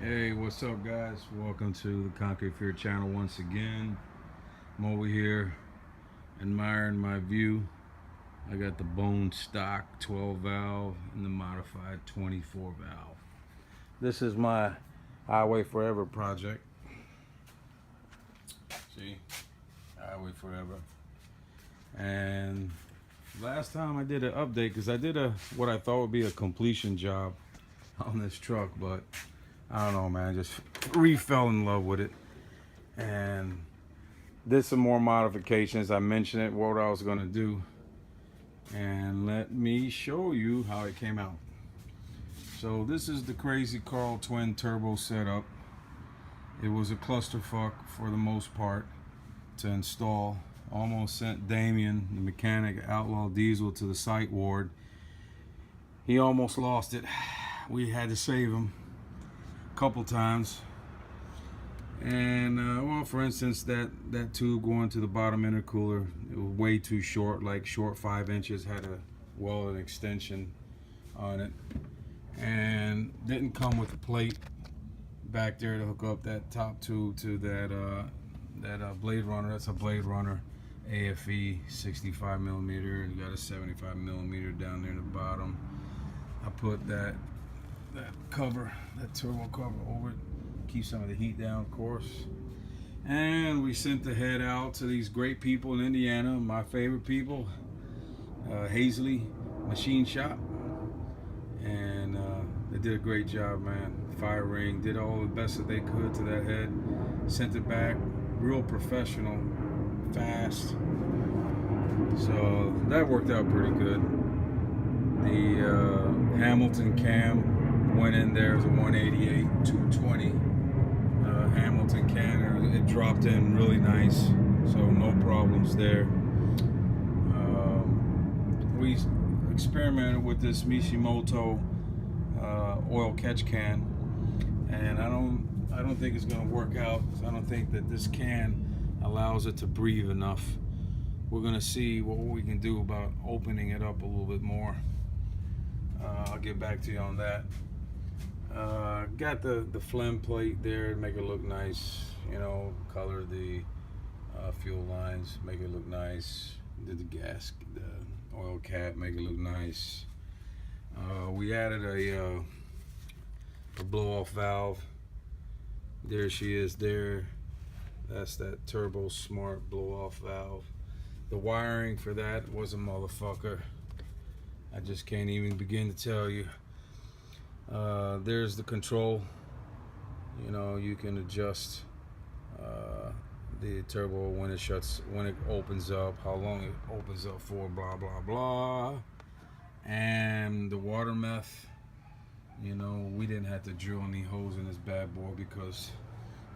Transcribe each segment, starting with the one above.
Hey, what's up, guys? Welcome to the Concrete Fear channel once again. I'm over here admiring my view. I got the bone stock 12 valve and the modified 24 valve. This is my Highway Forever project. See, Highway Forever. And last time I did an update, because I did what I thought would be a completion job on this truck, but I don't know, man, just fell in love with it and did some more modifications. I mentioned it, what I was going to do, and let me show you how it came out. So this is the Crazy Carl twin turbo setup. It was a clusterfuck for the most part to install. Almost sent Damien, the mechanic, Outlaw Diesel, to the psych ward. He almost lost it. We had to save him couple times. And well, for instance, that tube going to the bottom intercooler, it was way too short, like short 5 inches, had a welded extension on it, and didn't come with a plate back there to hook up that top tube to that Blade Runner. That's a Blade Runner AFE 65 millimeter, and you got a 75 millimeter down there in the bottom. I put that cover, that turbo cover over it, keep some of the heat down, of course. And we sent the head out to these great people in Indiana, my favorite people, Hasily Machine Shop, and they did a great job, man. Fire ring, did all the best that they could to that head, sent it back, real professional, fast. So that worked out pretty good. The Hamilton cam went in there as a 188 220 Hamilton canner. It dropped in really nice, so no problems there. We experimented with this Mishimoto oil catch can, and I don't think it's going to work out. I don't think that this can allows it to breathe enough. We're going to see what we can do about opening it up a little bit more. I'll get back to you on that. Got the phlegm plate there to make it look nice, you know, color the fuel lines, make it look nice. Did the gas, the oil cap, make it look nice. We added a blow-off valve. There she is there. That's that Turbosmart blow-off valve. The wiring for that was a motherfucker. I just can't even begin to tell you. There's the control. You know, you can adjust the turbo when it shuts, when it opens up, how long it opens up for, blah blah blah. And the water meth, you know, we didn't have to drill any holes in this bad boy because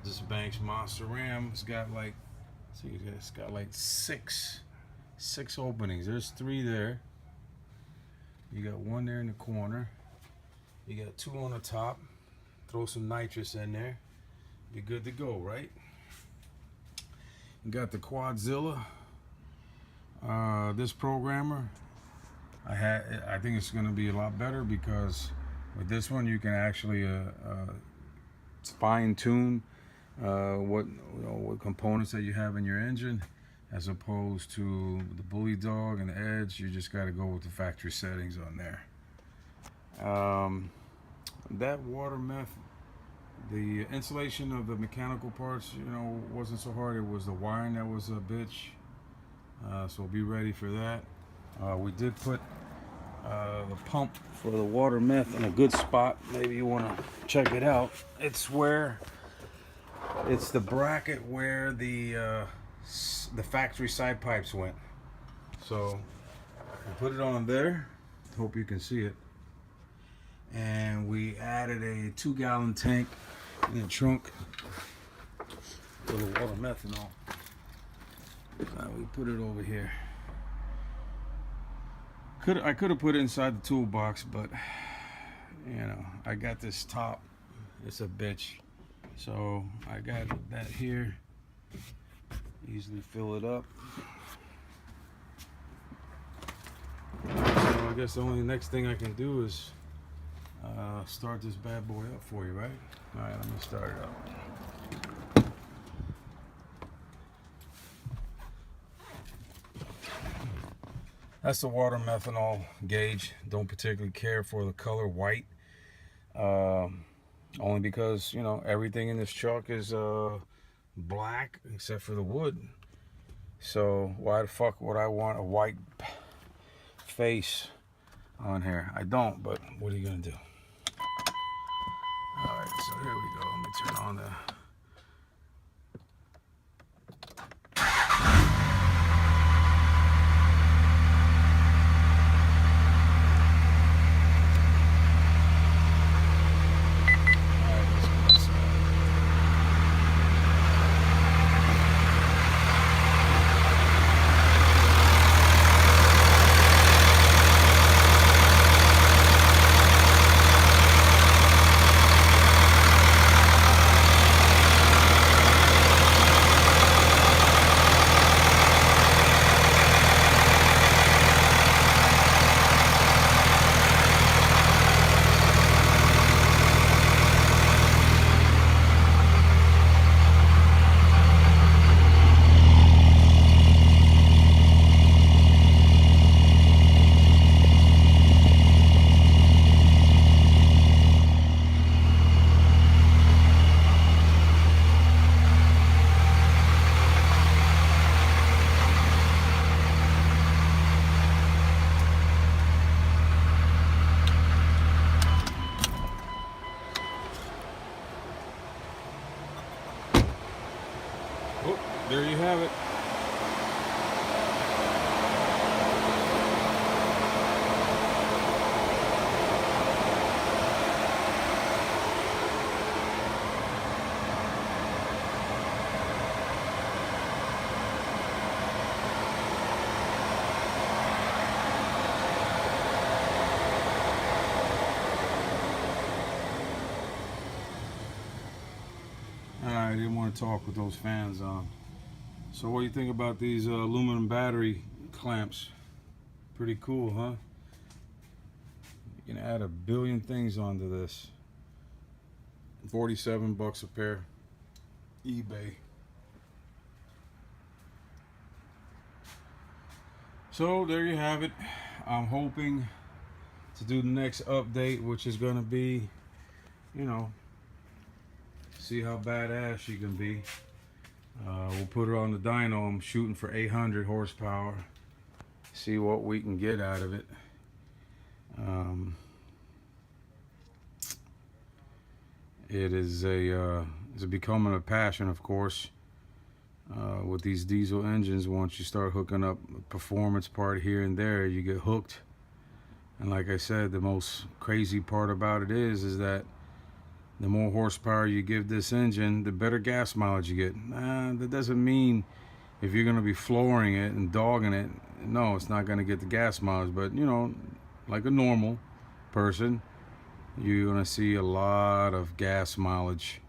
this Banks Monster Ram's got like, see, it's got like six openings. There's 3 there. You got 1 there in the corner. You got 2 on the top. Throw some nitrous in there. Be good to go, right? You got the Quadzilla. This programmer, I think it's going to be a lot better because with this one you can actually fine tune what components that you have in your engine, as opposed to the Bully Dog and the Edge. You just got to go with the factory settings on there. That water meth, the installation of the mechanical parts, you know, wasn't so hard. It was the wiring that was a bitch. So be ready for that. We did put the pump for the water meth in a good spot. Maybe you want to check it out. It's the bracket where the factory side pipes went. So we put it on there. Hope you can see it. And we added a 2-gallon tank in the trunk for the water methanol. We put it over here. I could have put it inside the toolbox, but you know, I got this top. It's a bitch. So I got that here. Easily fill it up. So I guess the only next thing I can do is start this bad boy up for you, right? All right, let me start it up. That's the water methanol gauge. Don't particularly care for the color white. Only because, you know, everything in this truck is black except for the wood. So why the fuck would I want a white face on here? I don't, but what are you gonna do? All right, so here we go. Let me turn on the... Oh, there you have it. I didn't want to talk with those fans on. So what do you think about these aluminum battery clamps? Pretty cool, huh? You can add a billion things onto this. 47 bucks a pair. eBay. So there you have it. I'm hoping to do the next update, which is going to be, you know, see how badass she can be. We'll put her on the dyno. I'm shooting for 800 horsepower. See what we can get out of it. It is it's becoming a passion, of course, with these diesel engines. Once you start hooking up a performance part here and there, you get hooked. And like I said, the most crazy part about it is that the more horsepower you give this engine, the better gas mileage you get. That doesn't mean if you're going to be flooring it and dogging it, no, it's not going to get the gas mileage. But, you know, like a normal person, you're going to see a lot of gas mileage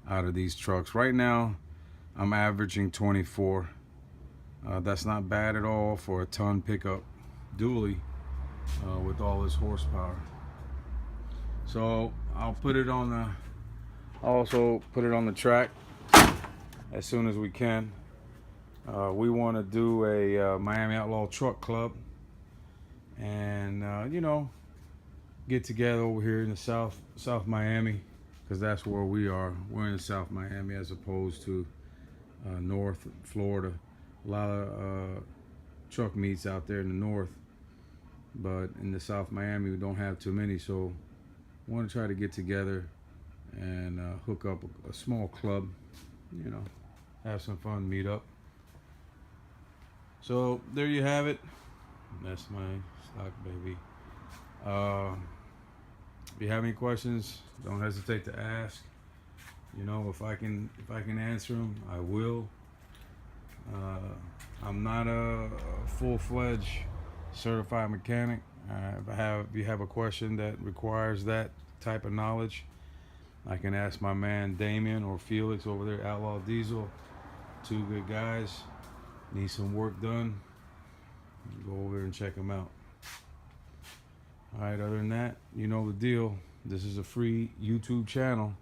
out of these trucks. Right now, I'm averaging 24. That's not bad at all for a ton pickup dually with all this horsepower. So I'll put it on the... also put it on the track as soon as we can. We want to do a Miami Outlaw Truck Club, and you know, get together over here in the South Miami, because that's where we are. We're in South Miami as opposed to North Florida. A lot of truck meets out there in the north, but in the South Miami we don't have too many. So I want to try to get together and hook up a small club, you know, have some fun, meet up. So there you have it. That's my stock baby. If you have any questions, don't hesitate to ask. You know, if I can answer them, I will. I'm not a full-fledged certified mechanic. If you have a question that requires that type of knowledge, I can ask my man Damien or Felix over there at Outlaw Diesel. Two good guys. Need some work done. Go over there and check them out. Alright, other than that, you know the deal. This is a free YouTube channel.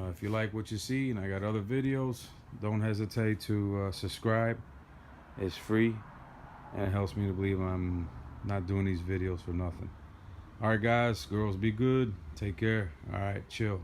If you like what you see, and I got other videos, don't hesitate to subscribe. It's free, and it helps me to believe I'm not doing these videos for nothing. All right, guys, girls, be good. Take care. All right, chill.